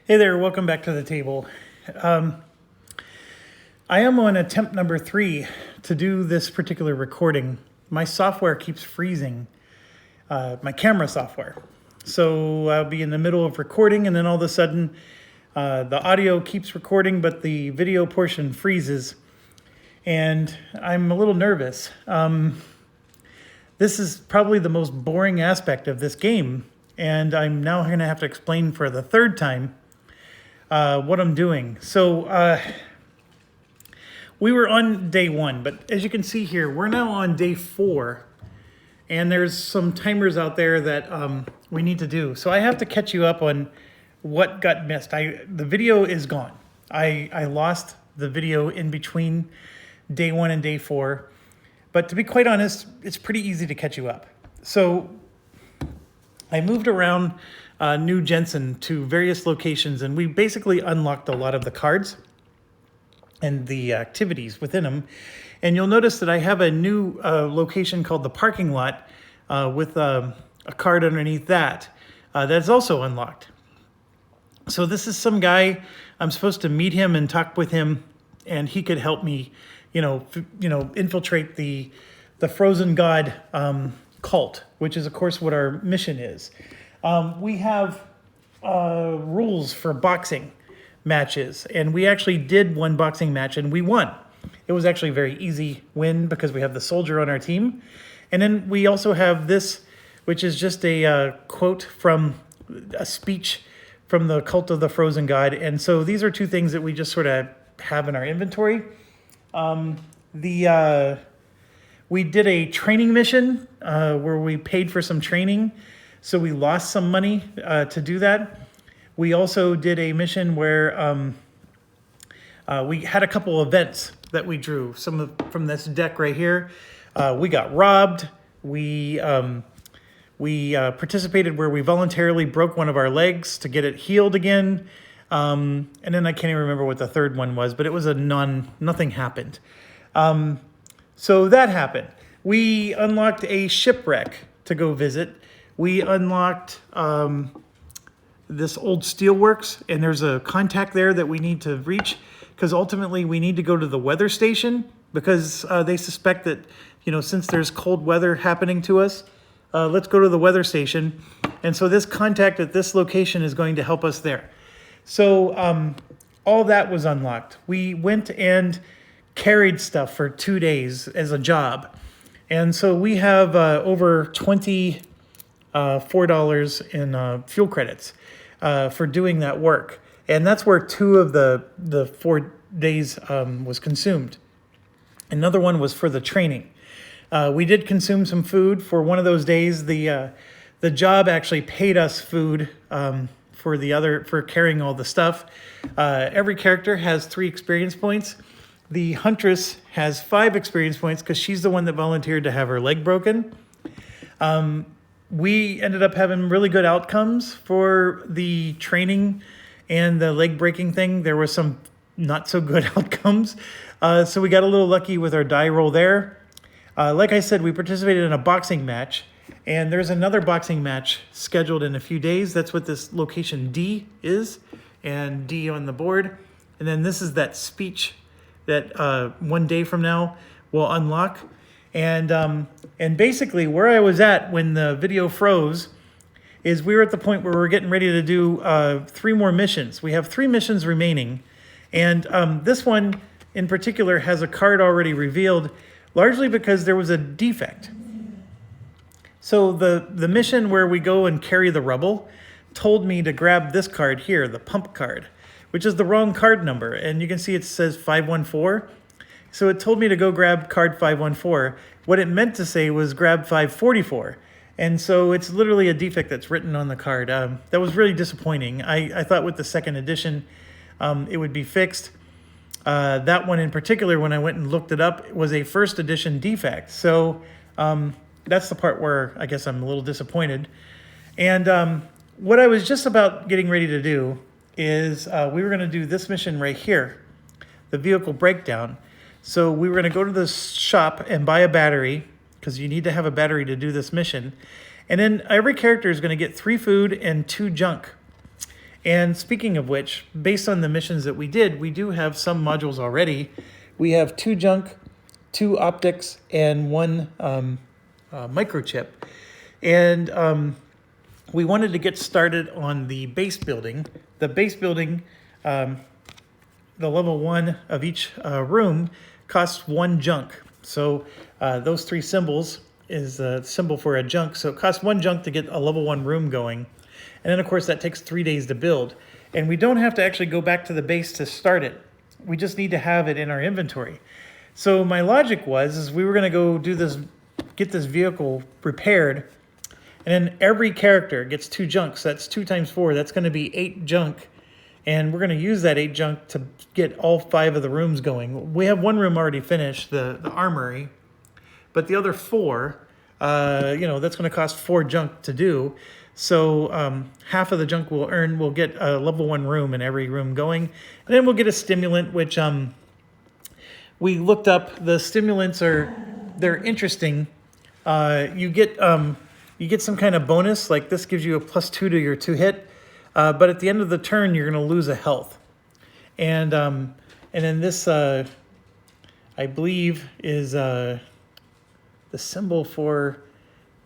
Hey there, welcome back to the table. Um, I am on attempt number 3 to do this particular recording. My software keeps freezing, my camera software. So I'll be in the middle of recording and then all of a sudden the audio keeps recording but the video portion freezes. And I'm a little nervous. This is probably the most boring aspect of this game. And I'm now going to have to explain for the third time what I'm doing. So we were on day 1, but as you can see here, we're now on day 4, and there's some timers out there that we need to do. So I have to catch you up on what got missed. The video is gone. I lost the video in between day 1 and day 4, but to be quite honest, it's pretty easy to catch you up. So I moved around New Jensen to various locations, and we basically unlocked a lot of the cards and the activities within them. And you'll notice that I have a new location called the parking lot with a card underneath that that's also unlocked. So this is some guy. I'm supposed to meet him and talk with him, and he could help me, infiltrate the Frozen God cult, which is of course what our mission is. We have rules for boxing matches, and we actually did one boxing match and we won. It was actually a very easy win because we have the soldier on our team. And then we also have this, which is just a quote from a speech from the cult of the Frozen God. And so these are two things that we just sort of have in our inventory. We did a training mission where we paid for some training. So we lost some money to do that. We also did a mission where we had a couple events that we drew. From this deck right here. We got robbed. We participated where we voluntarily broke one of our legs to get it healed again. And then I can't even remember what the third one was, but it was nothing happened. So that happened. We unlocked a shipwreck to go visit. We unlocked this old steelworks, and there's a contact there that we need to reach because ultimately we need to go to the weather station because they suspect that, since there's cold weather happening to us, let's go to the weather station. And so this contact at this location is going to help us there. So all that was unlocked. We went and carried stuff for 2 days as a job. And so we have over $24 in fuel credits for doing that work. And that's where 2 of the 4 days was consumed. Another one was for the training. We did consume some food for one of those days. The job actually paid us food for carrying all the stuff. Every character has 3 experience points. The Huntress has 5 experience points because she's the one that volunteered to have her leg broken. We ended up having really good outcomes for the training and the leg breaking thing. There were some not so good outcomes. So we got a little lucky with our die roll there. Like I said, we participated in a boxing match, and there's another boxing match scheduled in a few days. That's what this location D is, and D on the board. And then this is that speech that 1 day from now will unlock. And basically where I was at when the video froze is we were at the point where we're getting ready to do 3 more missions. We have 3 missions remaining. And this one in particular has a card already revealed, largely because there was a defect. So the mission where we go and carry the rubble told me to grab this card here, the pump card, which is the wrong card number. And you can see it says 514. So it told me to go grab card 514. What it meant to say was grab 544. And so it's literally a defect that's written on the card. That was really disappointing. I thought with the second edition, it would be fixed. That one in particular, when I went and looked it up, was a first edition defect. So that's the part where I guess I'm a little disappointed. And what I was just about getting ready to do is we were going to do this mission right here, the vehicle breakdown. So we were going to go to the shop and buy a battery because you need to have a battery to do this mission. And then every character is going to get 3 food and 2 junk. And speaking of which, based on the missions that we did, we do have some modules already. We have 2 junk, 2 optics, and 1 microchip. And we wanted to get started on the base building. The base building, the level 1 of each room costs 1 junk. So those 3 symbols is a symbol for a junk. So it costs 1 junk to get a level 1 room going. And then of course that takes 3 days to build. And we don't have to actually go back to the base to start it. We just need to have it in our inventory. So my logic is we were gonna go do this, get this vehicle repaired, and then every character gets 2 junks. That's 2 times 4, that's gonna be 8 junk. And we're gonna use that 8 junk to get all 5 of the rooms going. We have 1 room already finished, the armory, but the other 4, that's gonna cost 4 junk to do. So half of the junk we'll get a level 1 room in every room going. And then we'll get a stimulant, which we looked up. The stimulants they're interesting. You get some kind of bonus, like this gives you a +2 to your 2 hit. But at the end of the turn, you're going to lose a health. And then this, I believe, is the symbol for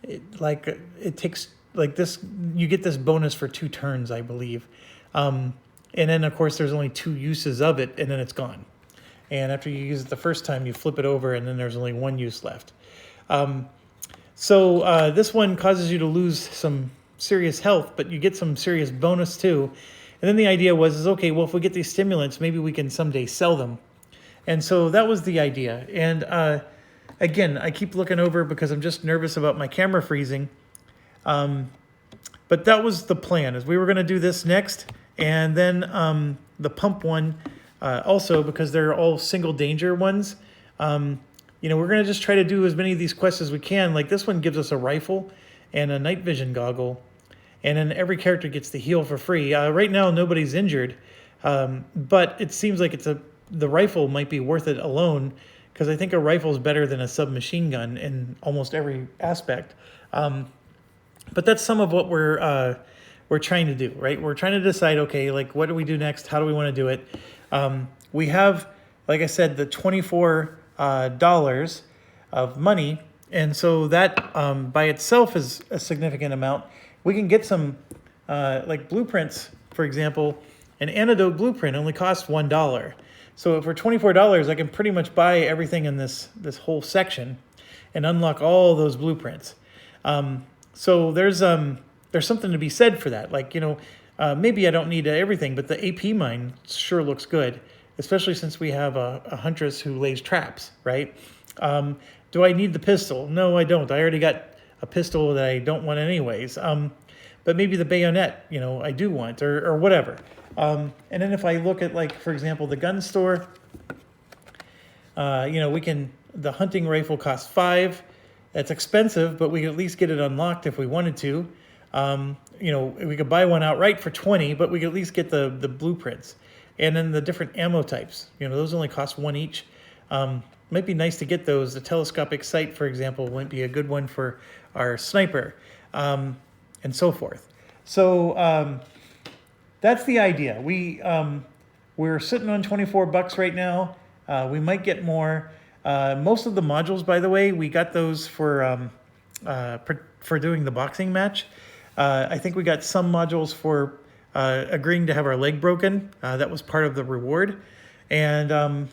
it. It takes like this. You get this bonus for 2 turns, I believe. And then of course there's only 2 uses of it, and then it's gone. And after you use it the first time, you flip it over, and then there's only 1 use left. So this one causes you to lose some serious health, but you get some serious bonus too. And then the idea was okay, well, if we get these stimulants, maybe we can someday sell them. And so that was the idea. And again, I keep looking over because I'm just nervous about my camera freezing. But that was the plan, is we were going to do this next, and then the pump one also, because they're all single danger ones. We're going to just try to do as many of these quests as we can. Like this one gives us a rifle and a night vision goggle, and then every character gets to heal for free. Right now, nobody's injured, but it seems like the rifle might be worth it alone, because I think a rifle is better than a submachine gun in almost every aspect. But that's some of what we're trying to do, right? We're trying to decide, okay, like what do we do next? How do we want to do it? We have, like I said, the $24 of money. And so that by itself is a significant amount. We can get some like blueprints, for example. An antidote blueprint only costs $1. So for $24, I can pretty much buy everything in this whole section and unlock all those blueprints. So there's something to be said for that. Like, maybe I don't need everything, but the AP mine sure looks good, especially since we have a huntress who lays traps, right? Do I need the pistol? No, I don't. I already got a pistol that I don't want anyways. But maybe the bayonet, I do want, or whatever. And then if I look at, like, for example, the gun store, the hunting rifle costs 5. That's expensive, but we could at least get it unlocked if we wanted to. We could buy one outright for 20, but we could at least get the blueprints. And then the different ammo types, those only cost 1 each. Might be nice to get those. The telescopic sight, for example, might be a good one for our sniper, and so forth. So that's the idea. We're sitting on $24 right now. We might get more. Most of the modules, by the way, we got those for doing the boxing match. I think we got some modules for agreeing to have our leg broken. That was part of the reward. And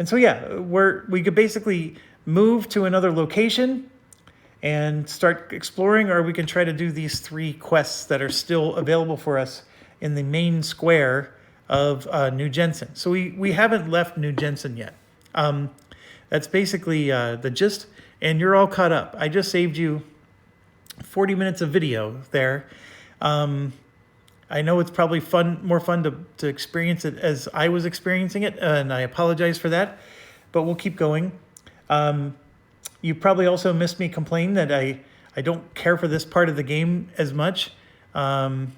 so, yeah, we could basically move to another location and start exploring, or we can try to do these 3 quests that are still available for us in the main square of New Jensen. So we haven't left New Jensen yet. That's basically the gist, and you're all caught up. I just saved you 40 minutes of video there. I know it's probably more fun to experience it as I was experiencing it, and I apologize for that, but we'll keep going. You probably also missed me complain that I don't care for this part of the game as much. And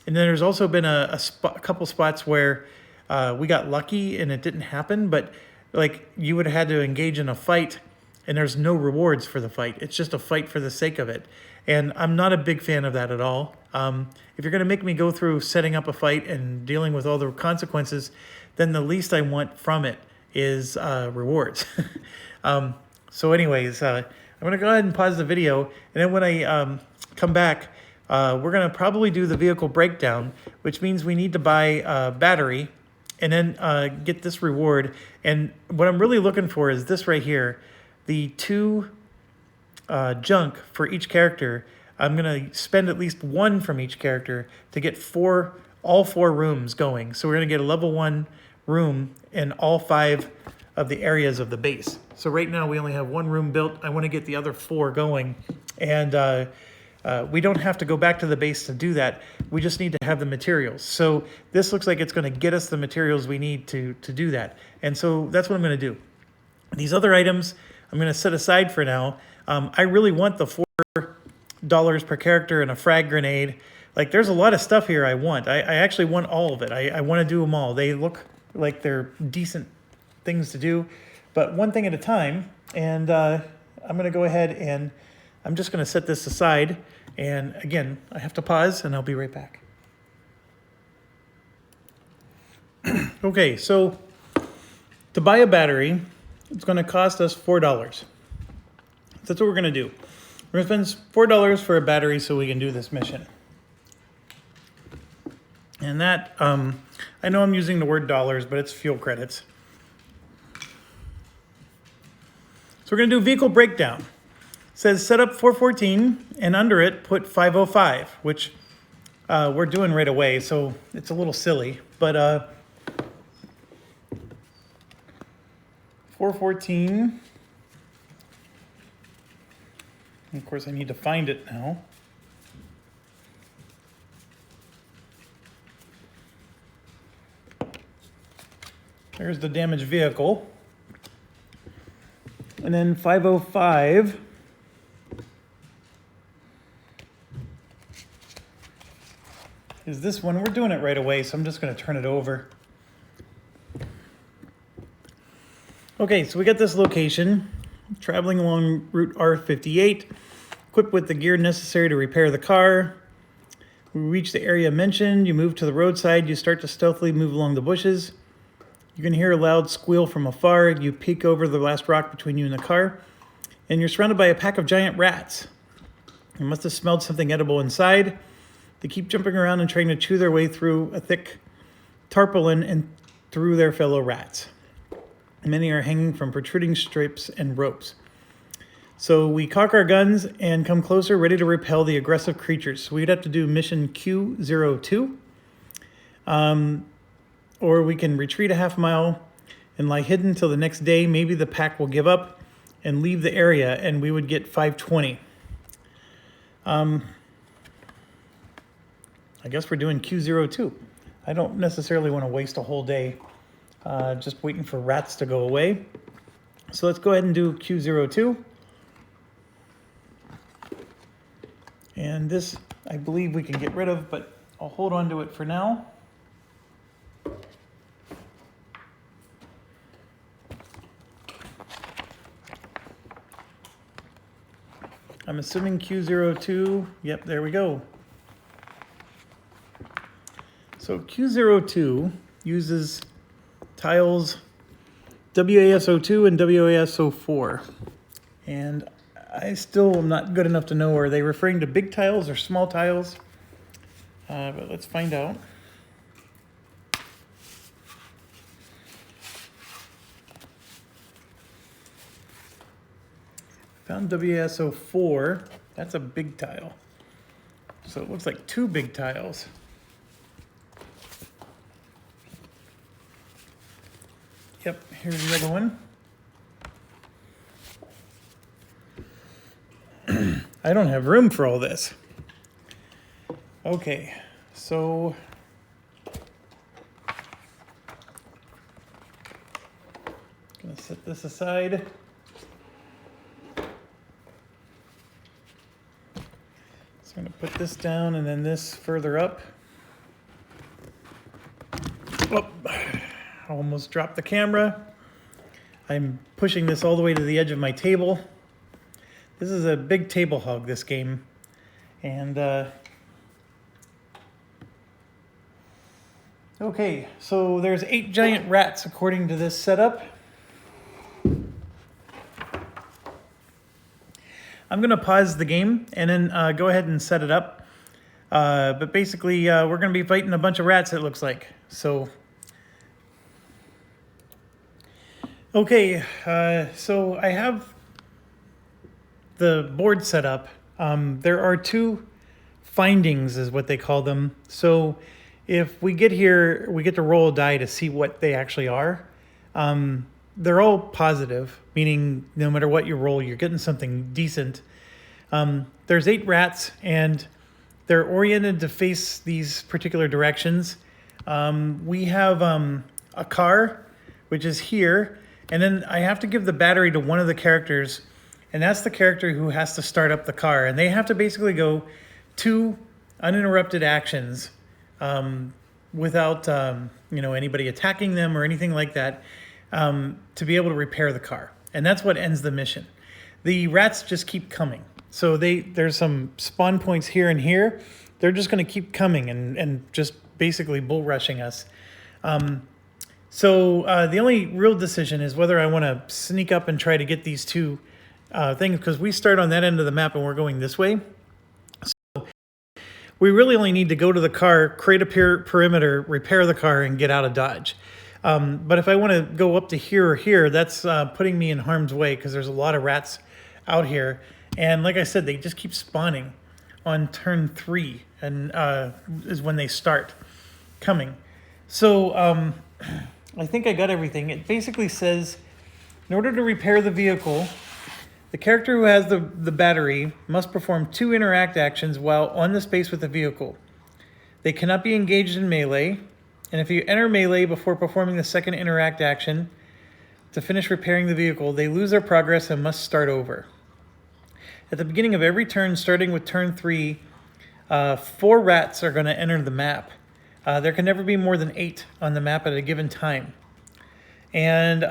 then there's also been a couple spots where we got lucky and it didn't happen, but like you would have had to engage in a fight and there's no rewards for the fight. It's just a fight for the sake of it. And I'm not a big fan of that at all. If you're going to make me go through setting up a fight and dealing with all the consequences, then the least I want from it is rewards. So anyways, I'm going to go ahead and pause the video. And then when I come back, we're going to probably do the vehicle breakdown, which means we need to buy a battery and then get this reward. And what I'm really looking for is this right here, the 2 junk for each character. I'm going to spend at least 1 from each character to get all 4 rooms going. So we're going to get a level 1 room in all 5 of the areas of the base. So right now we only have 1 room built. I want to get the other 4 going. And we don't have to go back to the base to do that. We just need to have the materials. So this looks like it's going to get us the materials we need to do that. And so that's what I'm going to do. These other items I'm going to set aside for now. I really want the $4 per character and a frag grenade. Like, there's a lot of stuff here I want. I actually want all of it. I want to do them all. They look like they're decent things to do, but one thing at a time. And I'm going to go ahead and I'm just going to set this aside. And again, I have to pause and I'll be right back. Okay, so to buy a battery, it's going to cost us $4. That's what we're going to do. We're going to spend $4 for a battery so we can do this mission. And that, I know I'm using the word dollars, but it's fuel credits. So we're going to do vehicle breakdown. It says set up 414, and under it put 505, which we're doing right away, so it's a little silly. But 414, of course I need to find it now. There's the damaged vehicle. And then 505 is this one. We're doing it right away, so I'm just going to turn it over. Okay, so we got this location, traveling along Route R58, equipped with the gear necessary to repair the car. We reach the area mentioned. You move to the roadside. You start to stealthily move along the bushes. You can hear a loud squeal from afar. You peek over the last rock between you and the car, and you're surrounded by a pack of giant rats. You must have smelled something edible inside. They keep jumping around and trying to chew their way through a thick tarpaulin and through their fellow rats. Many are hanging from protruding strips and ropes. So we cock our guns and come closer, ready to repel the aggressive creatures. So we'd have to do mission Q02. Or we can retreat a half mile and lie hidden till the next day. Maybe the pack will give up and leave the area, and we would get 520. I guess we're doing Q02. I don't necessarily want to waste a whole day just waiting for rats to go away. So let's go ahead and do Q02. And this, I believe we can get rid of, but I'll hold on to it for now. I'm assuming Q02, yep, there we go. So Q02 uses tiles WASO2 and WASO4. And I still am not good enough to know, are they referring to big tiles or small tiles? But let's find out. Found WSO4, that's a big tile. So it looks like 2 big tiles. Yep, here's the other one. I don't have room for all this. Okay, so gonna set this aside. So I'm going to put this down and then this further up. Oh, I almost dropped the camera. I'm pushing this all the way to the edge of my table. This is a big table hog, this game. And okay, so there's 8 giant rats according to this setup. I'm gonna pause the game and then go ahead and set it up. But basically, we're gonna be fighting a bunch of rats, it looks like. So, okay, so I have the board set up. There are 2 findings, is what they call them. So if we get here, we get to roll a die to see what they actually are. They're all positive, meaning no matter what you roll, you're getting something decent. There's 8 rats, and they're oriented to face these particular directions. We have a car, which is here, and then I have to give the battery to one of the characters, and that's the character who has to start up the car. And they have to basically go 2 uninterrupted actions without anybody attacking them or anything like that, to be able to repair the car. And that's what ends the mission. The rats just keep coming. So there's some spawn points here and here. They're just going to keep coming and just basically bull rushing us. So the only real decision is whether I want to sneak up and try to get these 2 things, because we start on that end of the map and we're going this way. So we really only need to go to the car, create a perimeter, repair the car, and get out of Dodge. But if I want to go up to here or here, that's putting me in harm's way, because there's a lot of rats out here. And like I said, they just keep spawning on turn 3, and is when they start coming. So I think I got everything. It basically says, in order to repair the vehicle, the character who has the battery must perform 2 interact actions while on the space with the vehicle. They cannot be engaged in melee, and if you enter melee before performing the second interact action to finish repairing the vehicle, they lose their progress and must start over. At the beginning of every turn, starting with turn 3, 4 rats are going to enter the map. There can never be more than 8 on the map at a given time. And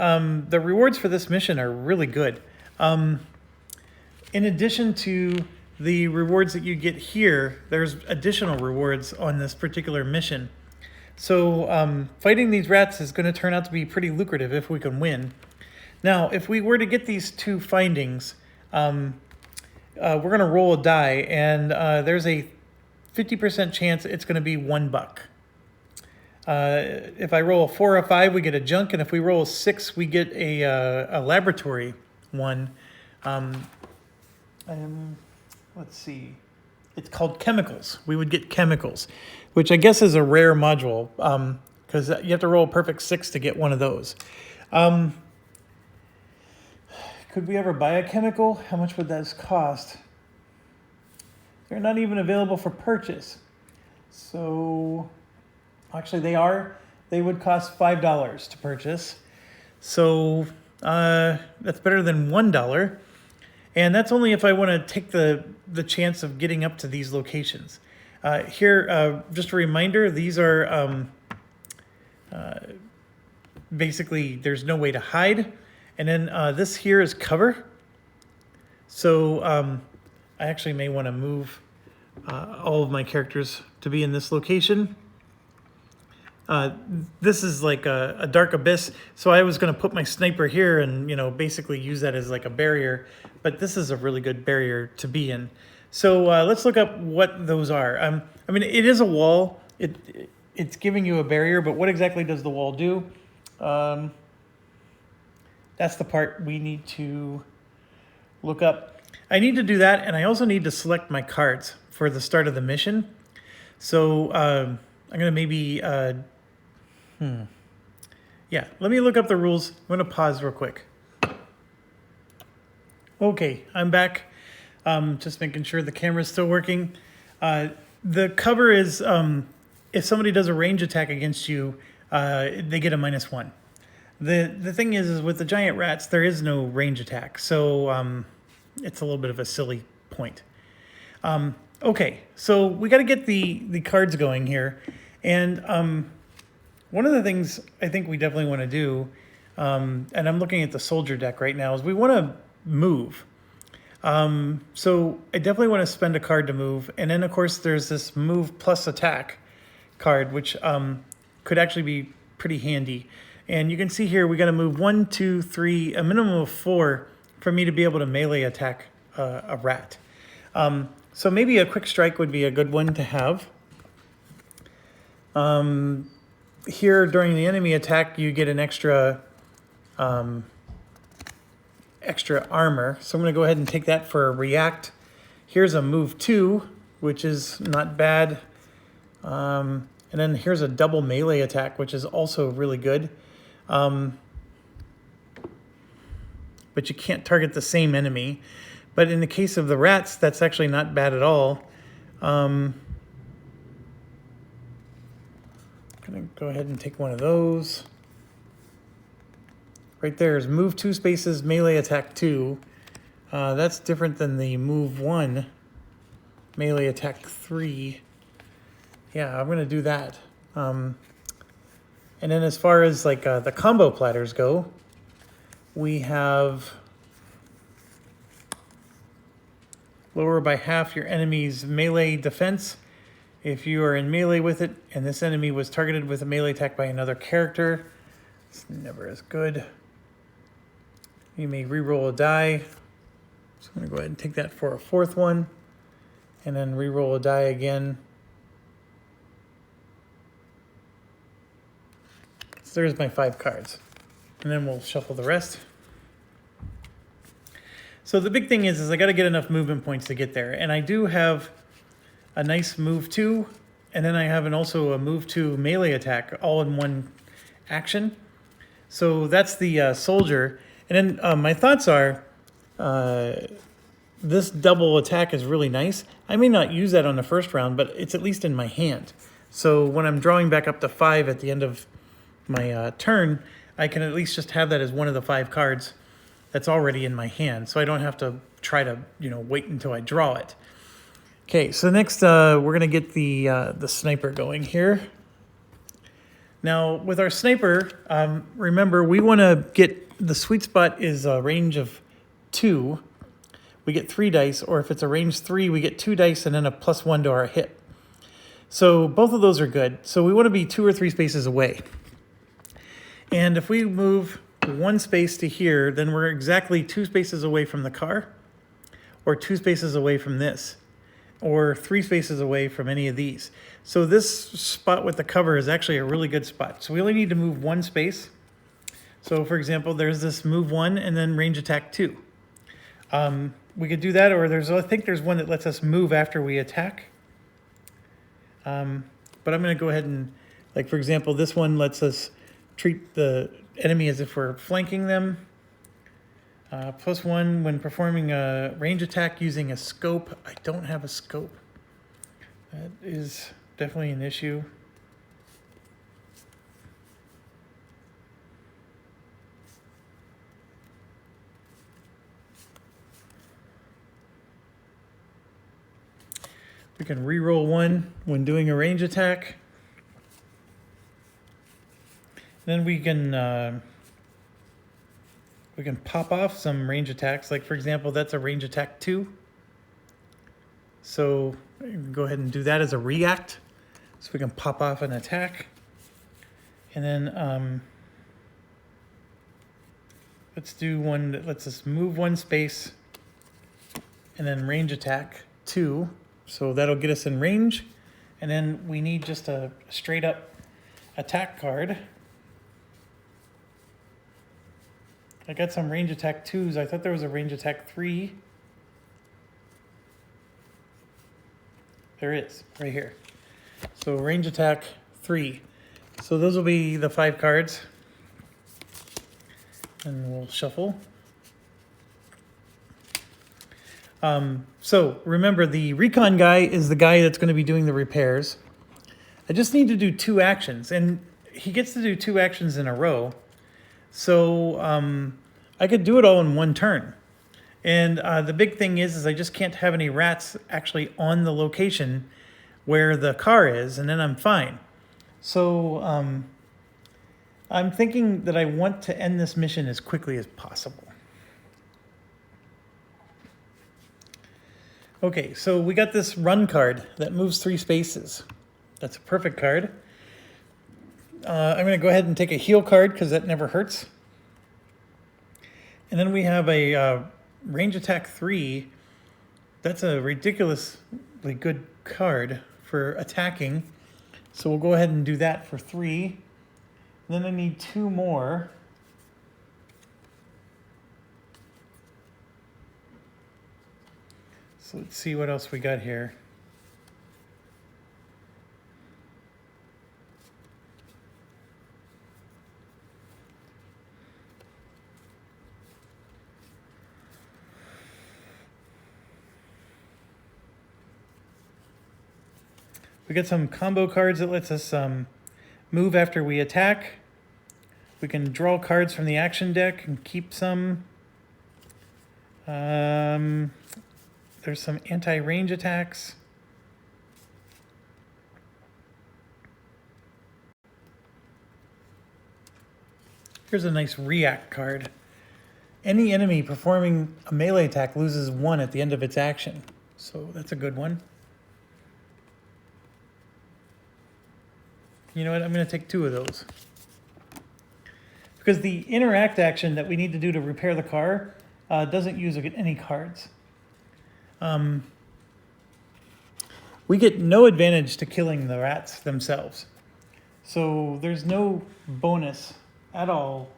the rewards for this mission are really good. In addition to the rewards that you get here, there's additional rewards on this particular mission. So fighting these rats is going to turn out to be pretty lucrative if we can win. Now, if we were to get these 2 findings, we're going to roll a die, and there's a 50% chance it's going to be $1. If I roll a 4 or a 5, we get a junk, and if we roll a 6, we get a laboratory one. Let's see. It's called chemicals. We would get chemicals, which I guess is a rare module, because you have to roll a perfect 6 to get one of those. Could we ever buy a chemical? How much would that cost? They're not even available for purchase. So, actually they are. They would cost $5 to purchase. So, that's better than $1. And that's only if I want to take the chance of getting up to these locations. Here, just a reminder, these are basically, there's no way to hide. And then this here is cover. So I actually may want to move all of my characters to be in this location. This is like a dark abyss, so I was going to put my sniper here and basically use that as like a barrier, but this is a really good barrier to be in. So let's look up what those are. I mean, it is a wall. It's giving you a barrier, but what exactly does the wall do? That's the part we need to look up. I need to do that, and I also need to select my cards for the start of the mission. So I'm going to maybe... Yeah, let me look up the rules. I'm going to pause real quick. Okay, I'm back. Just making sure the camera's still working. The cover is if somebody does a range attack against you, they get a -1. The thing is with the giant rats, there is no range attack, so it's a little bit of a silly point. Okay, so we got to get the cards going here, and one of the things I think we definitely want to do, And I'm looking at the soldier deck right now, is we want to move. So I definitely want to spend a card to move. And then, of course, there's this move plus attack card, which could actually be pretty handy. And you can see here, we got to move 1, 2, 3, a minimum of 4 for me to be able to melee attack a rat. So maybe a quick strike would be a good one to have. Here, during the enemy attack, you get an extra armor. So I'm going to go ahead and take that for a react. Here's a move 2, which is not bad. And then here's a double melee attack, which is also really good. But you can't target the same enemy. But in the case of the rats, that's actually not bad at all. I'm going to go ahead and take one of those. Right there is move 2 spaces, melee attack 2. That's different than the move 1, melee attack 3. Yeah, I'm going to do that. And then as far as like the combo platters go, we have lower by half your enemy's melee defense. If you are in melee with it and this enemy was targeted with a melee attack by another character, it's never as good. You may re-roll a die. So I'm going to go ahead and take that for a 4th one. And then re-roll a die again. So there's my 5 cards. And then we'll shuffle the rest. So the big thing is I got to get enough movement points to get there. And I do have a nice move 2. And then I have also a move 2 melee attack all in one action. So that's the soldier. And then my thoughts are, this double attack is really nice. I may not use that on the first round, but it's at least in my hand. So when I'm drawing back up to 5 at the end of my turn, I can at least just have that as one of the 5 cards that's already in my hand. So I don't have to try to, wait until I draw it. Okay, so next we're going to get the sniper going here. Now, with our sniper, remember, we want to get, the sweet spot is a range of 2. We get 3 dice, or if it's a range 3, we get 2 dice and then a +1 to our hit. So both of those are good. So we want to be 2 or 3 spaces away. And if we move 1 space to here, then we're exactly 2 spaces away from the car, or 2 spaces away from this, or 3 spaces away from any of these. So this spot with the cover is actually a really good spot. So we only need to move 1 space. So for example, there's this move 1 and then range attack 2. We could do that, or I think there's one that lets us move after we attack. But I'm going to go ahead and, like for example, this one lets us treat the enemy as if we're flanking them. +1 when performing a range attack using a scope. I don't have a scope. That is definitely an issue. We can re-roll 1 when doing a range attack. Then we can pop off some range attacks. Like for example, that's a range attack 2. So go ahead and do that as a react. So we can pop off an attack. And then let's do one that lets us move 1 space and then range attack 2. So that'll get us in range. And then we need just a straight up attack card. I got some range attack 2s. I thought there was a range attack 3. There is, right here. So range attack 3. So those will be the 5 cards. And we'll shuffle. So remember, the recon guy is the guy that's going to be doing the repairs. I just need to do 2 actions, and he gets to do 2 actions in a row. So I could do it all in 1 turn. And the big thing is I just can't have any rats actually on the location where the car is, and then I'm fine. So I'm thinking that I want to end this mission as quickly as possible. Okay, so we got this run card that moves 3 spaces. That's a perfect card. I'm going to go ahead and take a heal card because that never hurts. And then we have a range attack 3. That's a ridiculously good card for attacking. So we'll go ahead and do that for 3. And then I need 2 more. So let's see what else we got here. We got some combo cards that lets us move after we attack. We can draw cards from the action deck and keep some. There's some anti-range attacks. Here's a nice react card. Any enemy performing a melee attack loses 1 at the end of its action. So that's a good one. You know what, I'm going to take 2 of those. Because the interact action that we need to do to repair the car doesn't use any cards. We get no advantage to killing the rats themselves. So there's no bonus at all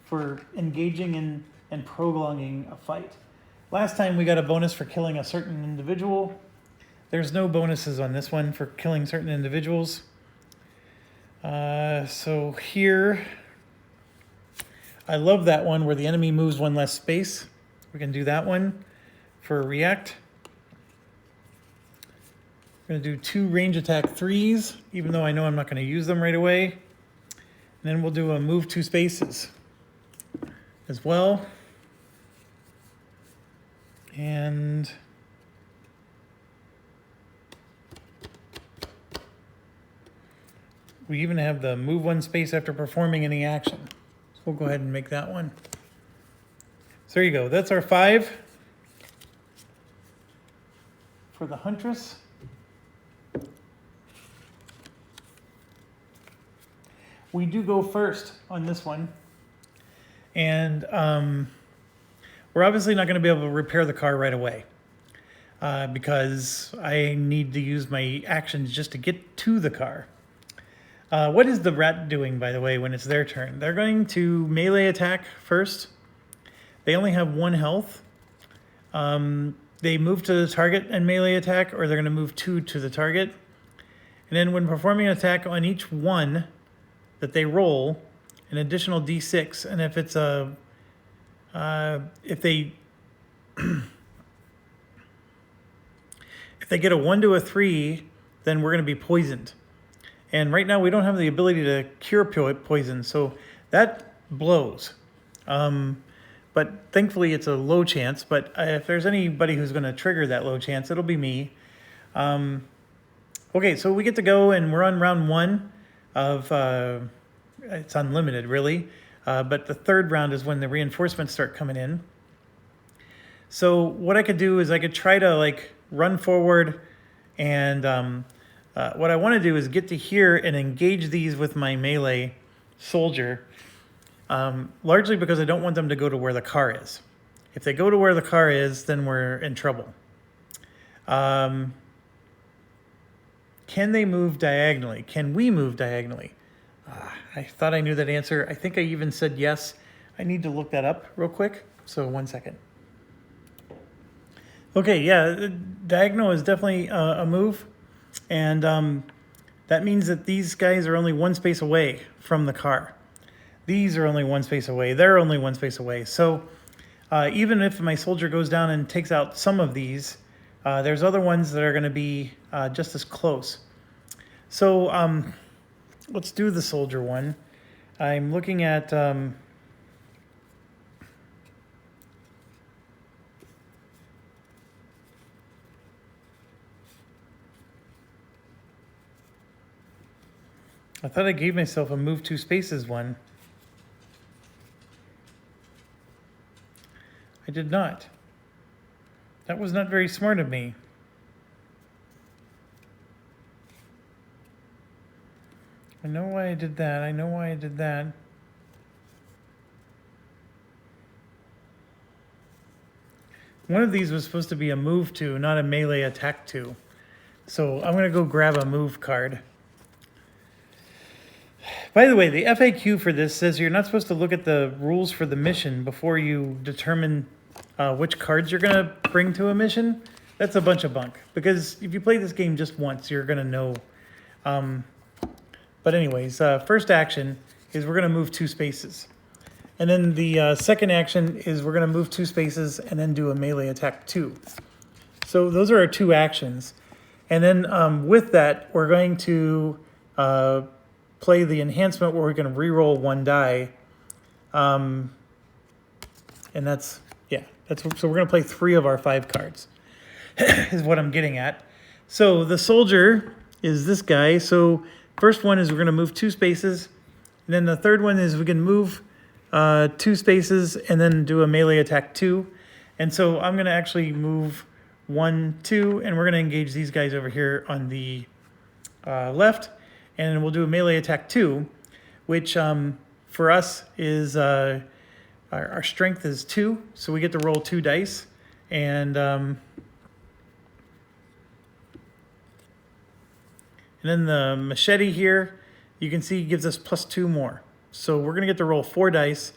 for engaging in and prolonging a fight. Last time we got a bonus for killing a certain individual. There's no bonuses on this one for killing certain individuals. So here, I love that one where the enemy moves 1 less space. We can do that one for react. We're going to do 2 range attack 3s, even though I know I'm not going to use them right away. And then we'll do a move 2 spaces as well. And we even have the move 1 space after performing any action. So we'll go ahead and make that one. So there you go. That's our 5 for the Huntress. We do go first on this one. And we're obviously not going to be able to repair the car right away because I need to use my actions just to get to the car. What is the rat doing, by the way, when it's their turn? They're going to melee attack first. They only have 1 health. They move to the target and melee attack, or they're going to move 2 to the target. And then when performing an attack on each one that they roll, an additional d6. And if it's a, if they get a 1 to a 3, then we're going to be poisoned. And right now we don't have the ability to cure poison, so that blows. But thankfully it's a low chance, but if there's anybody who's going to trigger that low chance, it'll be me. Okay, so we get to go, and we're on round 1 of, it's unlimited really, but the 3rd round is when the reinforcements start coming in. So what I could do is I could try to like run forward, and what I want to do is get to here and engage these with my melee soldier, largely because I don't want them to go to where the car is. If they go to where the car is, then we're in trouble. Can they move diagonally? Can we move diagonally? I thought I knew that answer. I think I even said yes. I need to look that up real quick. So 1 second. Okay, yeah, diagonal is definitely a move. And that means that these guys are only 1 space away from the car. These are only 1 space away. They're only 1 space away. So even if my soldier goes down and takes out some of these, there's other ones that are going to be just as close. So let's do the soldier one. I'm looking at... I thought I gave myself a move 2 spaces one. I did not. That was not very smart of me. I know why I did that. I know why I did that. One of these was supposed to be a move 2, not a melee attack 2. So I'm going to go grab a move card. By the way, the FAQ for this says you're not supposed to look at the rules for the mission before you determine which cards you're going to bring to a mission. That's a bunch of bunk, because if you play this game just once, you're going to know. But anyways, first action is we're going to move 2 spaces. And then the second action is we're going to move 2 spaces and then do a melee attack 2. So those are our 2 actions. And then with that, we're going to play the enhancement where we're going to reroll 1 die. And that's, yeah, so we're going to play 3 of our 5 cards, is what I'm getting at. So the soldier is this guy. So first one is we're going to move 2 spaces. And then the third one is we can move 2 spaces and then do a melee attack 2. And so I'm going to actually move 1, 2, and we're going to engage these guys over here on the left. And we'll do a melee attack 2, which for us is our strength is 2. So we get to roll 2 dice. And then the machete here, you can see gives us +2 more. So we're going to get to roll 4 dice,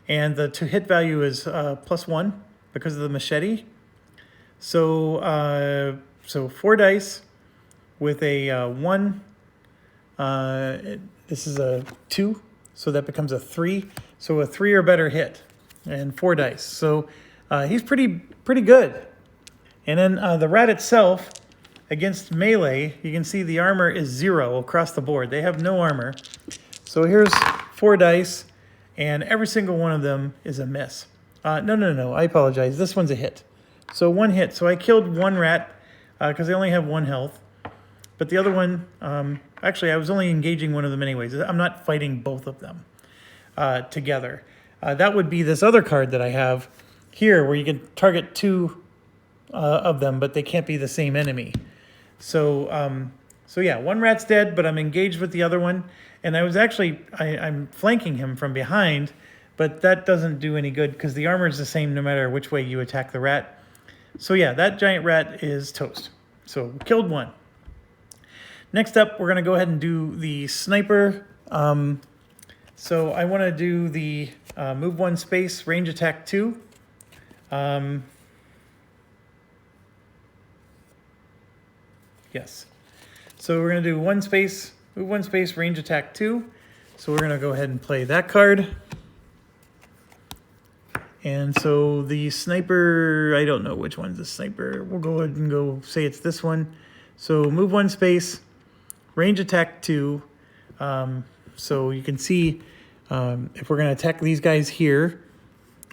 and the to hit value is +1 because of the machete. So so 4 dice with a 1. This is a 2, so that becomes a 3. So a 3 or better hit, and 4 dice. So he's pretty good. And then the rat itself, against melee, you can see the armor is 0 across the board. They have no armor. So here's 4 dice, and every single one of them is a miss. No, I apologize. This one's a hit. So 1 hit. So I killed 1 rat because they only have 1 health. But the other one, actually, I was only engaging one of them anyways. I'm not fighting both of them together. That would be this other card that I have here, where you can target 2 of them, but they can't be the same enemy. So, so yeah, 1 rat's dead, but I'm engaged with the other one. And I was actually, I'm flanking him from behind, but that doesn't do any good because the armor is the same no matter which way you attack the rat. So yeah, that giant rat is toast. So killed 1. Next up, we're going to go ahead and do the sniper. So I want to do the move 1 space, range attack 2. Yes. So we're going to do 1 space, move 1 space, range attack 2. So we're going to go ahead and play that card. And so the sniper, I don't know which one's the sniper. We'll go ahead and go say it's this one. So move 1 space, range attack 2. So you can see if we're going to attack these guys here,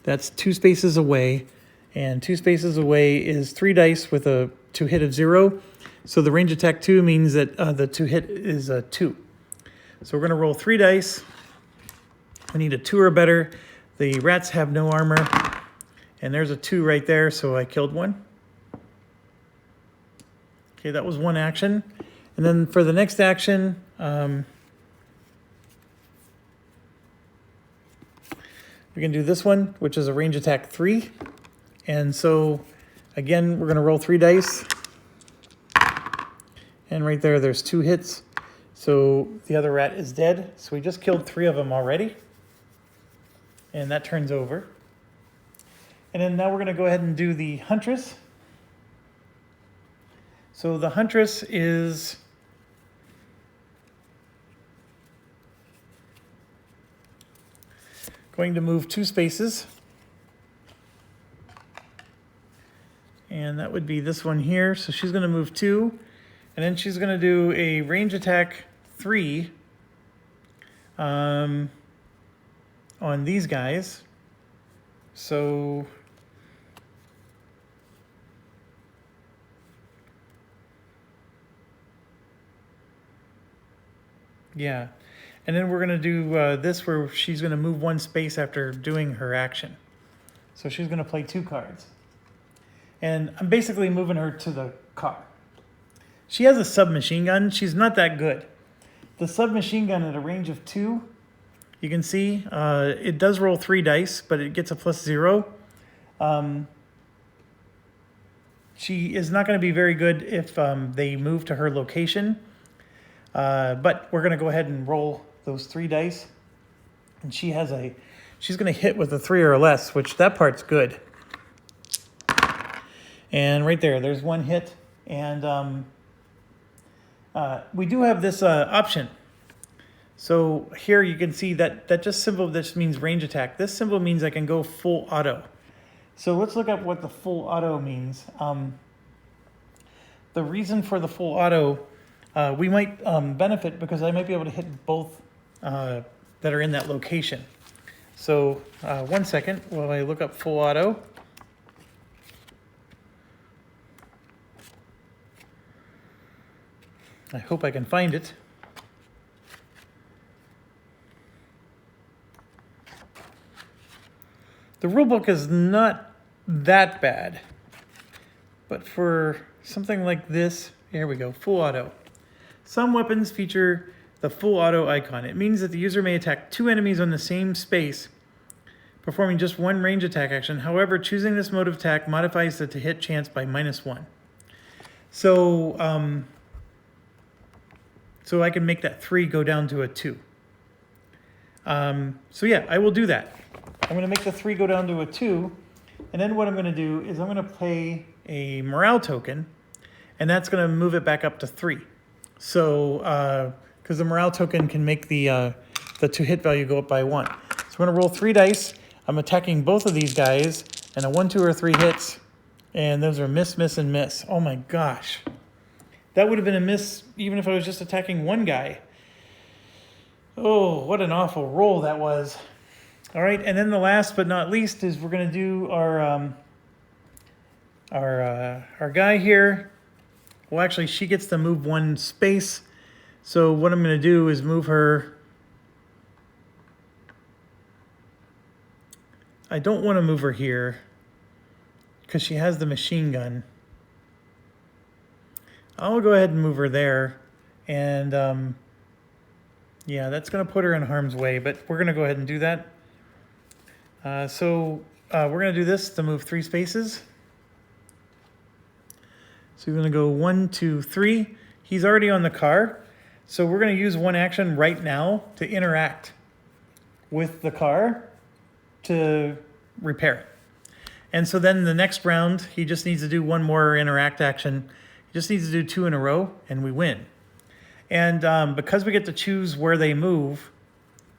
that's 2 spaces away. And 2 spaces away is 3 dice with a to hit of 0. So the range attack 2 means that the to hit is a 2. So we're going to roll 3 dice. We need a 2 or better. The rats have no armor. And there's a 2 right there, so I killed 1. Okay, that was 1 action. And then for the next action, we can do this one, which is a range attack 3. And so, again, we're going to roll 3 dice. And right there, there's 2 hits. So the other rat is dead. So we just killed 3 of them already. And that turns over. And then now we're going to go ahead and do the Huntress. So the Huntress is going to move 2 spaces. And that would be this one here. So she's going to move 2. And then she's going to do a range attack 3 on these guys. So yeah. And then we're going to do this where she's going to move one space after doing her action. So she's going to play 2 cards. And I'm basically moving her to the car. She has a submachine gun. She's not that good. The submachine gun at a range of 2, you can see it does roll 3 dice, but it gets a +0. She is not going to be very good if they move to her location. But we're going to go ahead and roll those 3 dice. And she's going to hit with a 3 or less, which that part's good. And right there's 1 hit. And we do have this option. So here you can see that symbol just means range attack. This symbol means I can go full auto. So let's look up what the full auto means. The reason for the full auto, we might benefit because I might be able to hit both that are in that location. So 1 second while I look up full auto. I hope I can find it. The rulebook is not that bad, but for something like this, here we go, full auto. Some weapons feature the full auto icon. It means that the user may attack 2 enemies on the same space, performing just 1 range attack action. However, choosing this mode of attack modifies the to-hit chance by -1. So, so I can make that 3 go down to a 2. So yeah, I will do that. I'm going to make the 3 go down to a 2, and then what I'm going to do is I'm going to play a morale token, and that's going to move it back up to 3. So, because the morale token can make the to-hit value go up by 1. So I'm going to roll 3 dice. I'm attacking both of these guys, and a 1, 2, or 3 hits, and those are miss, miss, and miss. Oh my gosh. That would have been a miss even if I was just attacking one guy. Oh, what an awful roll that was. All right, and then the last but not least is we're going to do our guy here. Well, actually, she gets to move 1 space. So what I'm going to do is move her. I don't want to move her here because she has the machine gun. I'll go ahead and move her there. And yeah, that's going to put her in harm's way, but we're going to go ahead and do that. So we're going to do this to move 3 spaces. So we're going to go 1, 2, 3. He's already on the car. So we're going to use 1 action right now to interact with the car to repair it. And so then the next round, he just needs to do 1 more interact action. He just needs to do 2 in a row, and we win. And because we get to choose where they move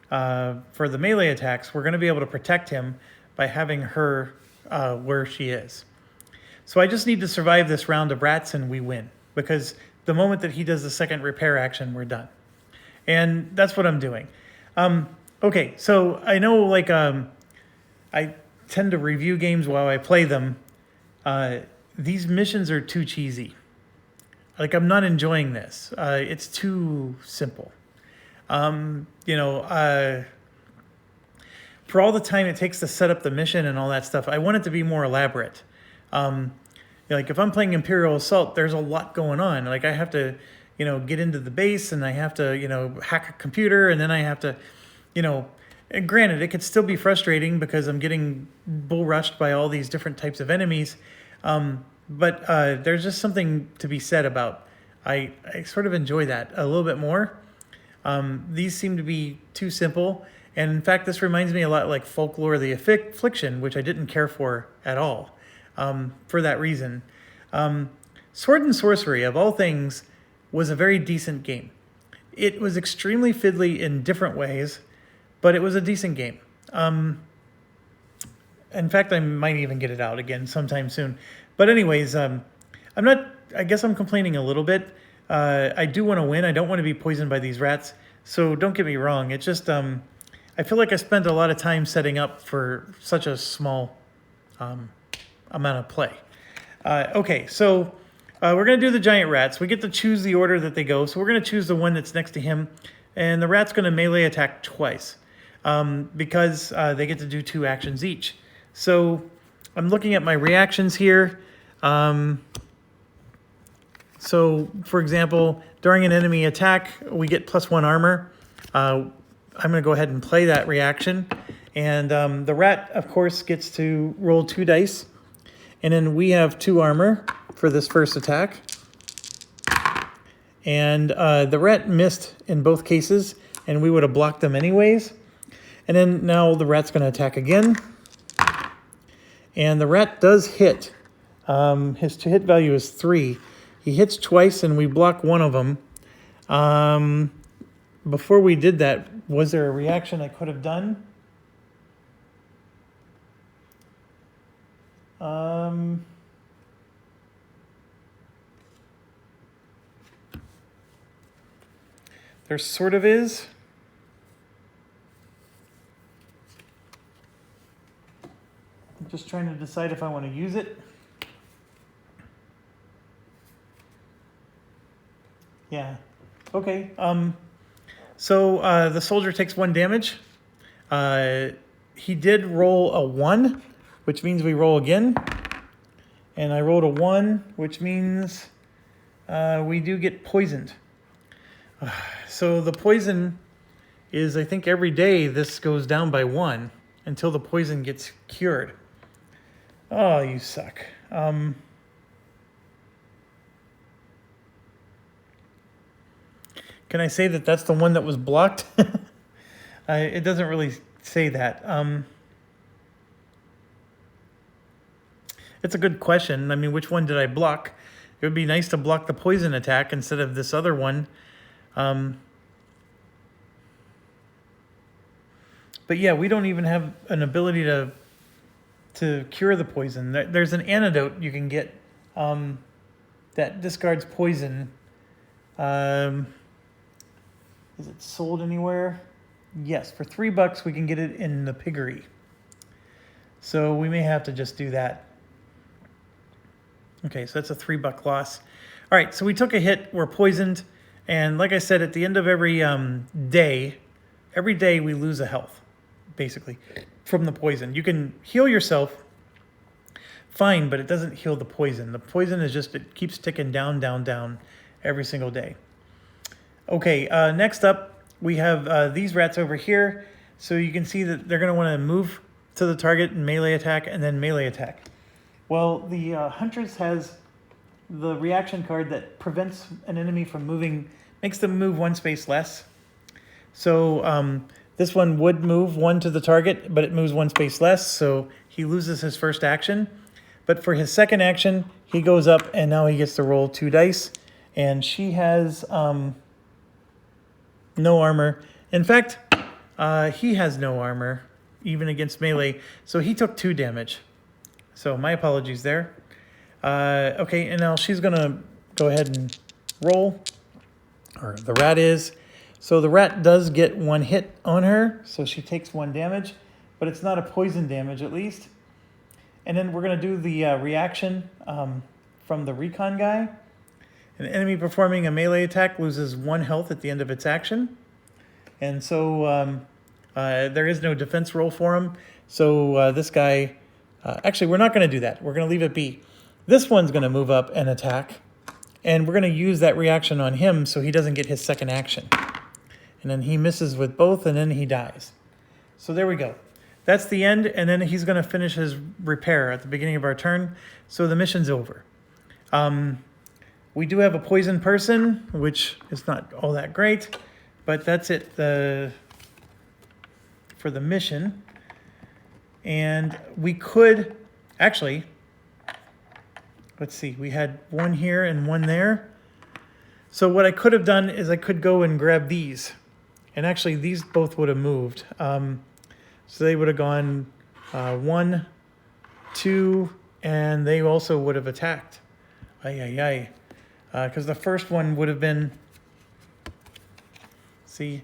for the melee attacks, we're going to be able to protect him by having her where she is. So I just need to survive this round of rats, and we win. Because the moment that he does the second repair action, we're done. And that's what I'm doing. Okay, so I know like I tend to review games while I play them. These missions are too cheesy. Like, I'm not enjoying this. It's too simple. You know, for all the time it takes to set up the mission and all that stuff, I want it to be more elaborate. Like, if I'm playing Imperial Assault, there's a lot going on. Like, I have to, you know, get into the base, and I have to, you know, hack a computer, and then I have to, you know, and granted, it could still be frustrating because I'm getting bull rushed by all these different types of enemies. But there's just something to be said about, I sort of enjoy that a little bit more. These seem to be too simple. And in fact, this reminds me a lot like Folklore of the Affliction, which I didn't care for at all for that reason. Sword and Sorcery, of all things, was a very decent game. It was extremely fiddly in different ways, but it was a decent game. In fact, I might even get it out again sometime soon. But anyways, I guess I'm complaining a little bit. I do want to win. I don't want to be poisoned by these rats. So don't get me wrong. It's just, I feel like I spent a lot of time setting up for such a small amount of play. Okay, so we're going to do the giant rats. We get to choose the order that they go. So we're going to choose the one that's next to him. And the rat's going to melee attack twice because they get to do 2 actions each. So I'm looking at my reactions here. So, for example, during an enemy attack, we get +1 armor. I'm going to go ahead and play that reaction. And the rat, of course, gets to roll 2 dice. And then we have 2 armor for this first attack. And the rat missed in both cases, and we would have blocked them anyways. And then now the rat's going to attack again. And the rat does hit. His to-hit value is 3. He hits twice, and we block one of them. Before we did that, was there a reaction I could have done? There sort of is. I'm just trying to decide if I want to use it. Yeah. Okay. So the soldier takes 1 damage. He did roll a 1, which means we roll again. And I rolled a 1, which means we do get poisoned. So the poison is, I think every day this goes down by 1 until the poison gets cured. Oh, you suck. Can I say that that's the one that was blocked? It doesn't really say that. It's a good question. I mean, which one did I block? It would be nice to block the poison attack instead of this other one. But yeah, we don't even have an ability to cure the poison. There's an antidote you can get that discards poison. Is it sold anywhere? Yes, for $3 we can get it in the piggery. So we may have to just do that. Okay, so that's a $3 loss. All right, so we took a hit, we're poisoned, and like I said, at the end of every day we lose a health, basically, from the poison. You can heal yourself, fine, but it doesn't heal the poison. The poison is just, it keeps ticking down, down, down every single day. Okay, next up, we have these rats over here. So you can see that they're going to want to move to the target and melee attack and then melee attack. Well, the Huntress has the reaction card that prevents an enemy from moving, makes them move 1 space less. So this one would move 1 to the target, but it moves 1 space less, so he loses his first action. But for his second action, he goes up and now he gets to roll 2 dice. And she has no armor. In fact, he has no armor, even against melee, so he took 2 damage. So my apologies there. Okay, and now she's gonna go ahead and roll, or the rat is. So the rat does get 1 hit on her, so she takes 1 damage, but it's not a poison damage at least. And then we're gonna do the reaction from the recon guy. An enemy performing a melee attack loses 1 health at the end of its action. And so there is no defense roll for him. So this guy, actually, we're not going to do that. We're going to leave it be. This one's going to move up and attack. And we're going to use that reaction on him so he doesn't get his second action. And then he misses with both, and then he dies. So there we go. That's the end, and then he's going to finish his repair at the beginning of our turn. So the mission's over. We do have a poison person, which is not all that great, but that's it for the mission. And we could, actually, let's see, we had 1 here and 1 there. So what I could have done is I could go and grab these. And actually, these both would have moved. So they would have gone 1, 2, and they also would have attacked. Ay, ay, ay. Because the first one would have been, see,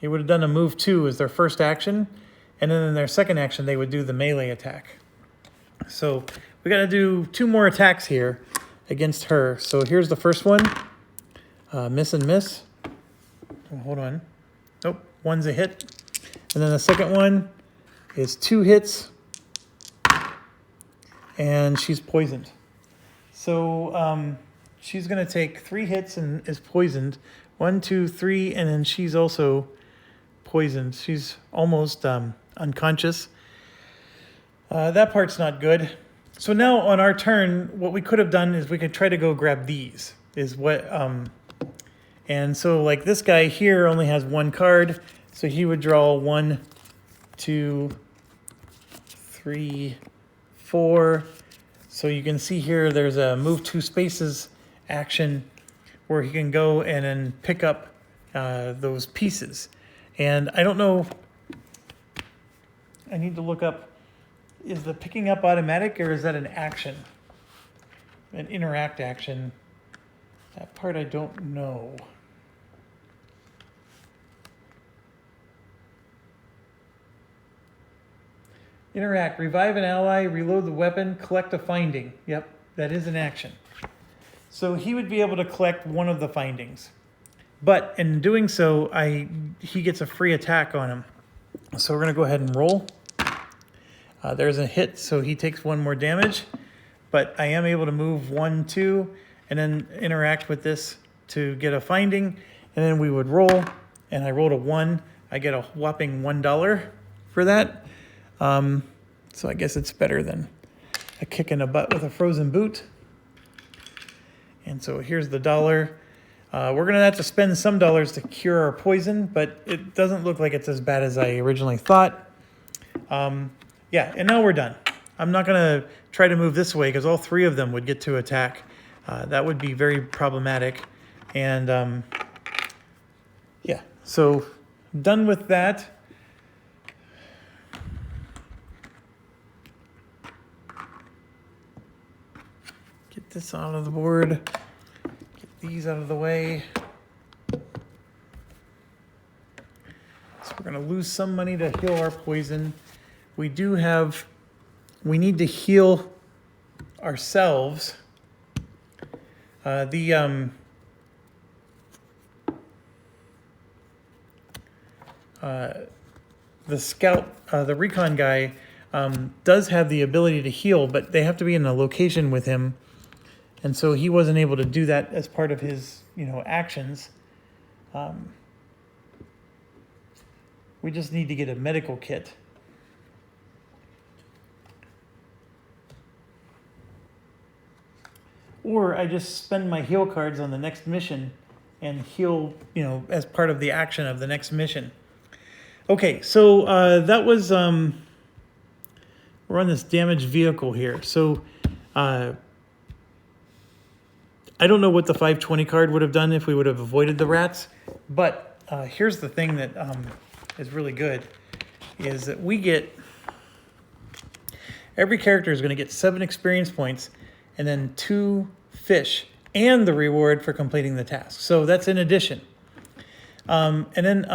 he would have done a move 2 as their first action, and then in their second action they would do the melee attack. So we got to do 2 more attacks here against her. So here's the first one, miss and miss. Oh, hold on. Nope, one's a hit. And then the second one is 2 hits, and she's poisoned. So she's going to take 3 hits and is poisoned. 1, 2, 3, and then she's also poisoned. She's almost unconscious. That part's not good. So now on our turn, what we could have done is we could try to go grab these. And so like this guy here only has 1 card, so he would draw 1, 2, 3, 4. So you can see here there's a move 2 spaces action where he can go and then pick up those pieces. And I don't know, I need to look up, is the picking up automatic or is that an action? An interact action? That part I don't know. Interact, revive an ally, reload the weapon, collect a finding. Yep, that is an action. So he would be able to collect one of the findings. But in doing so, he gets a free attack on him. So we're going to go ahead and roll. There's a hit, so he takes 1 more damage. But I am able to move 1, 2, and then interact with this to get a finding. And then we would roll, and I rolled a 1. I get a whopping $1 for that. So I guess it's better than a kick in the butt with a frozen boot. And so here's the $1. We're going to have to spend some dollars to cure our poison, but it doesn't look like it's as bad as I originally thought. Yeah, and now we're done. I'm not going to try to move this way because all 3 of them would get to attack. That would be very problematic. And yeah, so done with that. Get this out of the board. Get these out of the way. So we're going to lose some money to heal our poison. We need to heal ourselves. The scout, the recon guy, does have the ability to heal, but they have to be in a location with him. And so he wasn't able to do that as part of his, actions. We just need to get a medical kit. Or I just spend my heal cards on the next mission and heal, as part of the action of the next mission. Okay, so that was, we're on this damaged vehicle here. So I don't know what the 520 card would have done if we would have avoided the rats. But here's the thing that is really good, is that we get, every character is going to get 7 experience points and then 2 fish and the reward for completing the task. So that's in addition. And then,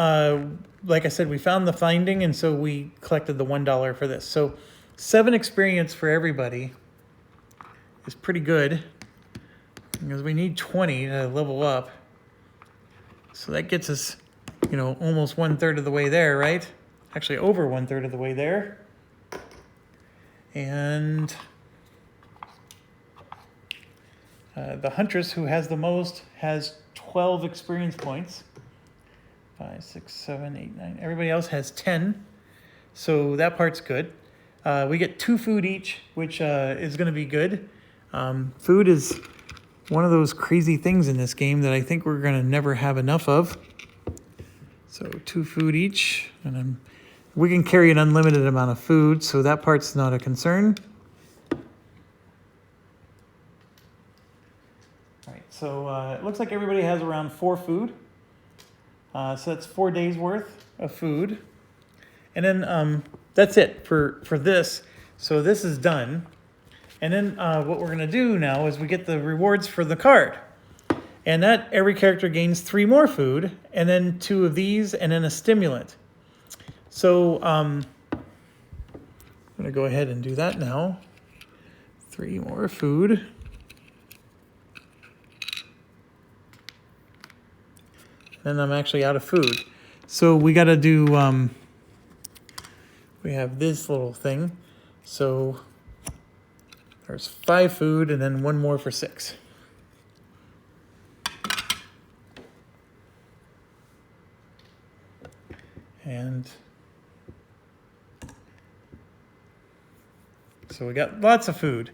like I said, we found the finding, and so we collected the $1 for this. So 7 experience for everybody is pretty good, because we need 20 to level up. So that gets us, almost 1/3 of the way there, right? Actually, over 1/3 of the way there. And the huntress, who has the most, has 12 experience points. 5, 6, 7, 8, 9. Everybody else has 10. So that part's good. We get 2 food each, which is going to be good. Food is one of those crazy things in this game that I think we're going to never have enough of. So 2 food each. And we can carry an unlimited amount of food, so that part's not a concern. All right, so it looks like everybody has around 4 food. So that's 4 days worth of food. And then that's it for this. So this is done. And then what we're going to do now is we get the rewards for the card. And that every character gains 3 more food, and then 2 of these, and then a stimulant. So I'm going to go ahead and do that now. 3 more food. And I'm actually out of food. So we got to do, we have this little thing. So there's 5 food and then 1 more for 6. And so we got lots of food.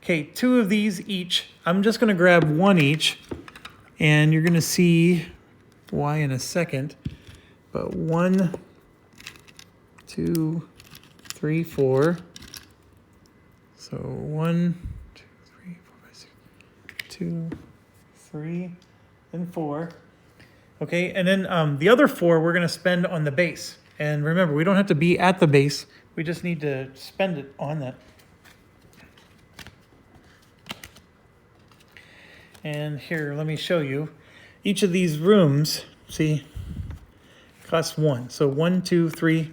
Okay, 2 of these each. I'm just going to grab 1 each, and you're going to see why in a second. But 1, 2, 3, 4. So 1, 2, 3, 4, 5, 6, 2, 3, and 4. Okay, and then the other 4 we're going to spend on the base. And remember, we don't have to be at the base. We just need to spend it on that. And here, let me show you. Each of these rooms, see, costs 1. So 1, 2, 3,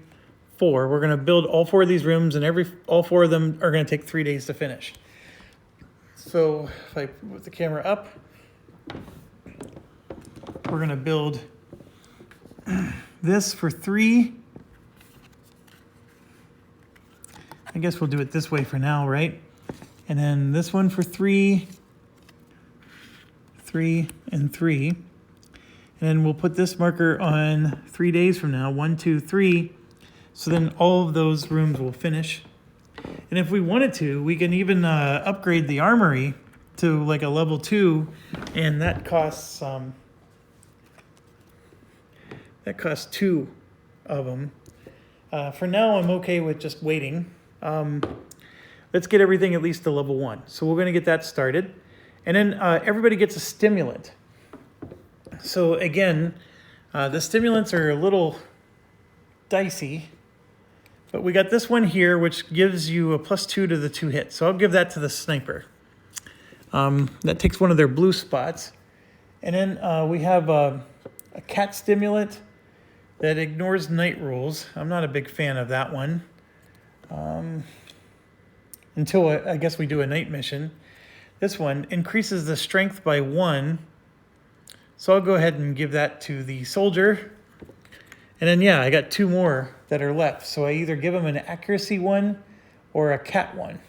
4. We're going to build all 4 of these rooms, and all 4 of them are going to take 3 days to finish. So if I put the camera up, we're going to build this for 3. I guess we'll do it this way for now, right? And then this one for 3, 3, and 3. And then we'll put this marker on 3 days from now, 1, 2, 3. So then all of those rooms will finish. And if we wanted to, we can even upgrade the armory to like a level 2, and that costs 2 of them. For now, I'm okay with just waiting. Let's get everything at least to level 1. So we're going to get that started. And then everybody gets a stimulant. So again, the stimulants are a little dicey, but we got this one here, which gives you a +2 to the 2 hits. So I'll give that to the sniper. That takes one of their blue spots. And then we have a cat stimulant that ignores night rules. I'm not a big fan of that one. Until I guess we do a night mission. This one increases the strength by 1. So I'll go ahead and give that to the soldier. And then, yeah, I got 2 more that are left. So I either give them an accuracy 1 or a cat 1.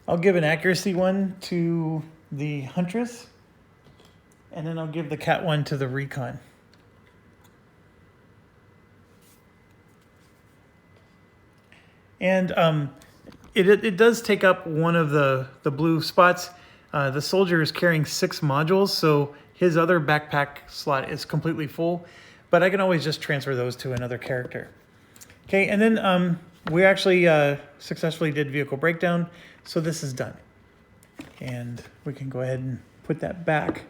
I'll give an accuracy 1 to the huntress. And then I'll give the cat 1 to the recon. And it does take up one of the blue spots. The soldier is carrying 6 modules, so his other backpack slot is completely full. But I can always just transfer those to another character. Okay, and then we actually successfully did vehicle breakdown, so this is done. And we can go ahead and put that back.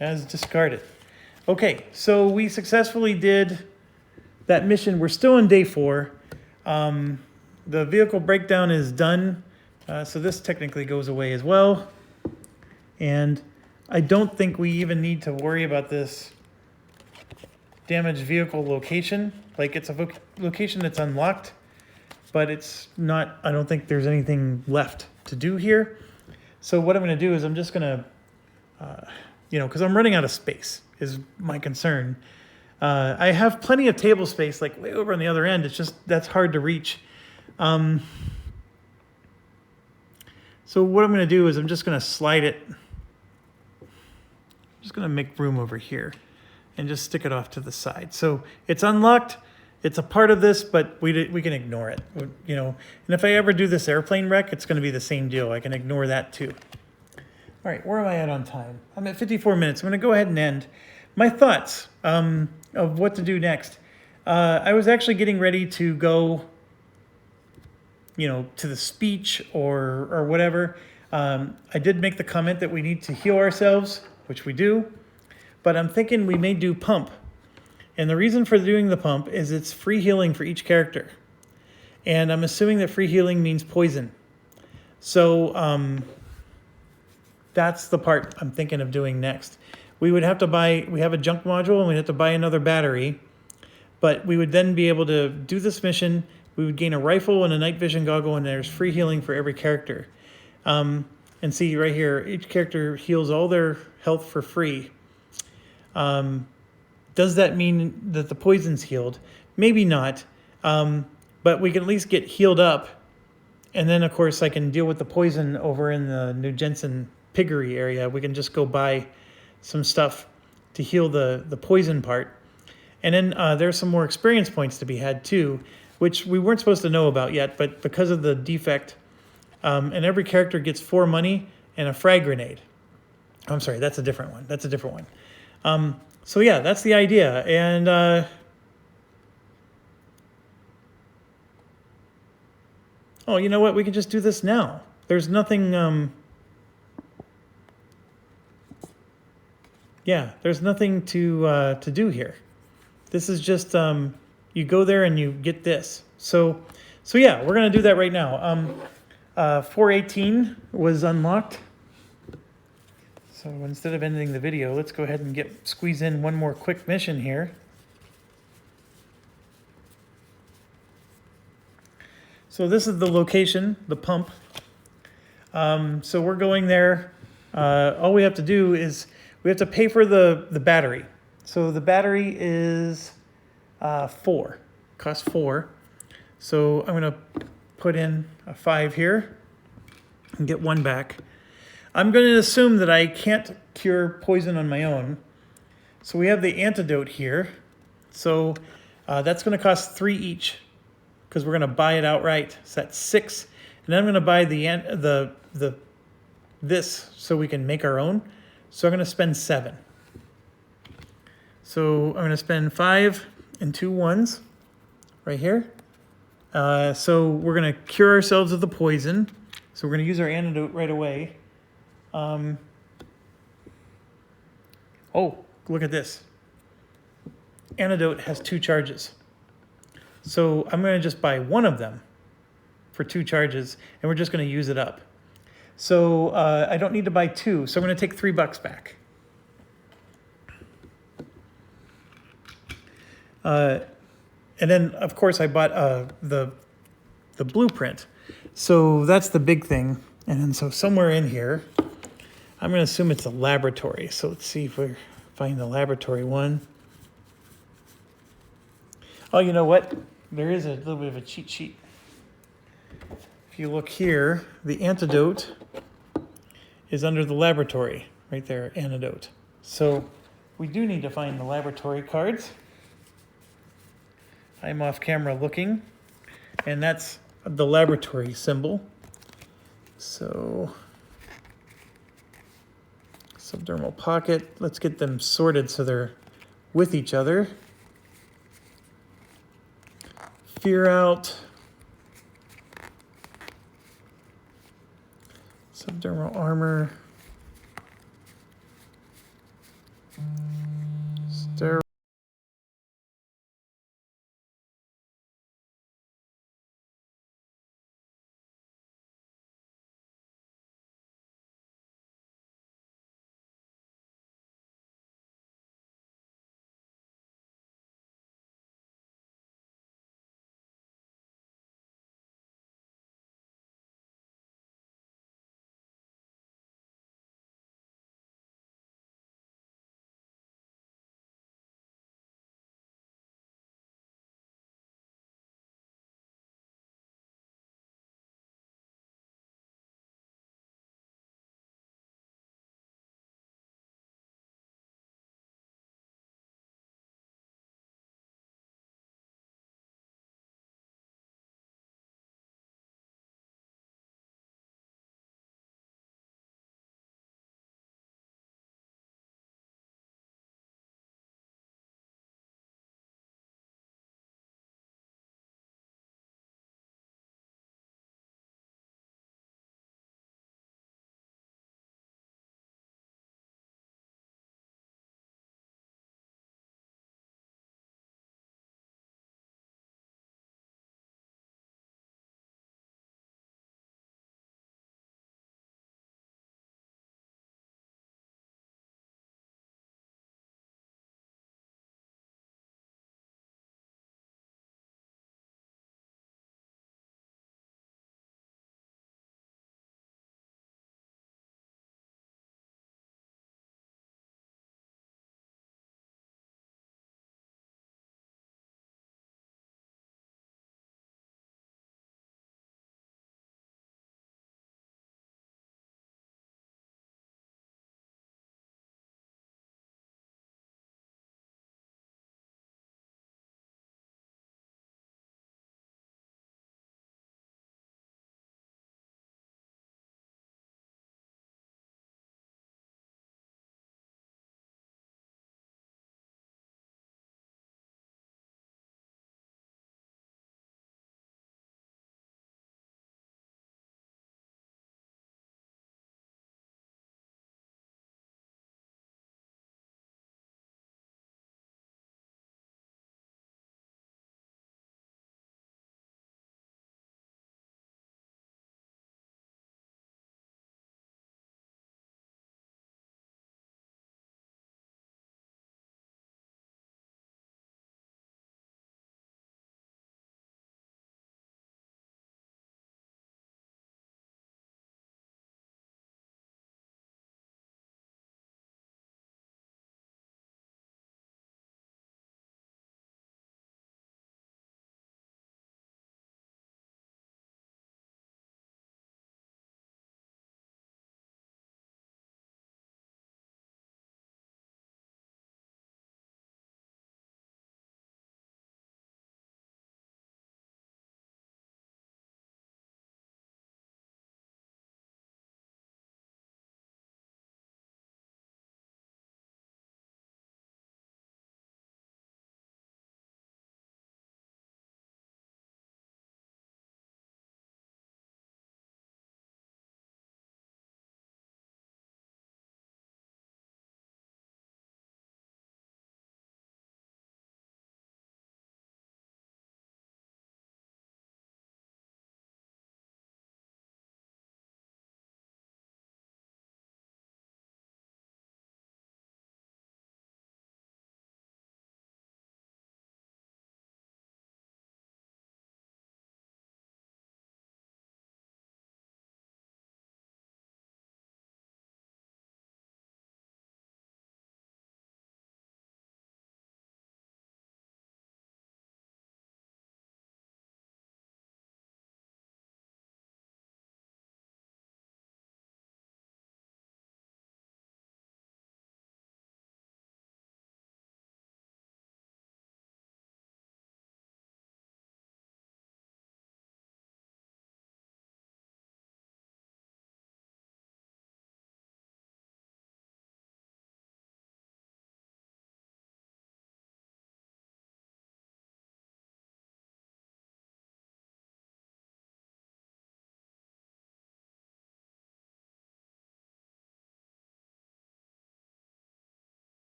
As discarded. Okay, so we successfully did that mission. We're still on day 4. The vehicle breakdown is done, so this technically goes away as well. And I don't think we even need to worry about this damaged vehicle location. Like, it's a location that's unlocked, but it's not, I don't think there's anything left to do here. So what I'm going to do is I'm just going to, because I'm running out of space is my concern. I have plenty of table space, like way over on the other end. It's just, that's hard to reach. So what I'm going to do is I'm just going to slide it. I'm just going to make room over here and just stick it off to the side. So it's unlocked. It's a part of this, but we can ignore it, And if I ever do this airplane wreck, it's going to be the same deal. I can ignore that too. All right, where am I at on time? I'm at 54 minutes. I'm going to go ahead and end. My thoughts of what to do next. I was actually getting ready to go, to the speech or whatever. I did make the comment that we need to heal ourselves, which we do, but I'm thinking we may do pump. And the reason for doing the pump is it's free healing for each character. And I'm assuming that free healing means poison. So that's the part I'm thinking of doing next. We would have to buy, we have a junk module and we'd have to buy another battery. But we would then be able to do this mission. We would gain a rifle and a night vision goggle, and there's free healing for every character. And see right here, each character heals all their health for free. Does that mean that the poison's healed? Maybe not, but we can at least get healed up. And then, of course, I can deal with the poison over in the New Jensen piggery area. We can just go buy some stuff to heal the poison part. And then there's some more experience points to be had too, which we weren't supposed to know about yet, but because of the defect, and every character gets 4 money and a frag grenade. I'm sorry, that's a different one. That's a different one. So yeah, that's the idea. And oh, you know what? We can just do this now. There's nothing. Yeah, there's nothing to do here. This is just you go there and you get this. So yeah, we're gonna do that right now. 418 was unlocked. So instead of ending the video, let's go ahead and squeeze in one more quick mission here. So this is the location, the pump. So we're going there. All we have to do is we have to pay for the battery. So the battery is 4, costs 4. So I'm gonna put in a 5 here and get 1 back. I'm going to assume that I can't cure poison on my own. So we have the antidote here. So that's going to cost 3 each because we're going to buy it outright. So that's 6. And then I'm going to buy this so we can make our own. So I'm going to spend 7. So I'm going to spend 5 and 2 1s right here. So we're going to cure ourselves of the poison. So we're going to use our antidote right away. Oh, look at this. Antidote has 2 charges. So I'm going to just buy 1 of them for 2 charges, and we're just going to use it up. So I don't need to buy 2, so I'm going to take $3 back. And then, of course, I bought the blueprint. So that's the big thing. And then so somewhere in here, I'm going to assume it's a laboratory. So let's see if we find the laboratory one. Oh, you know what? There is a little bit of a cheat sheet. If you look here, the antidote is under the laboratory. Right there, antidote. So we do need to find the laboratory cards. I'm off camera looking, and that's the laboratory symbol. So subdermal pocket, let's get them sorted so they're with each other. Fear out. Subdermal armor.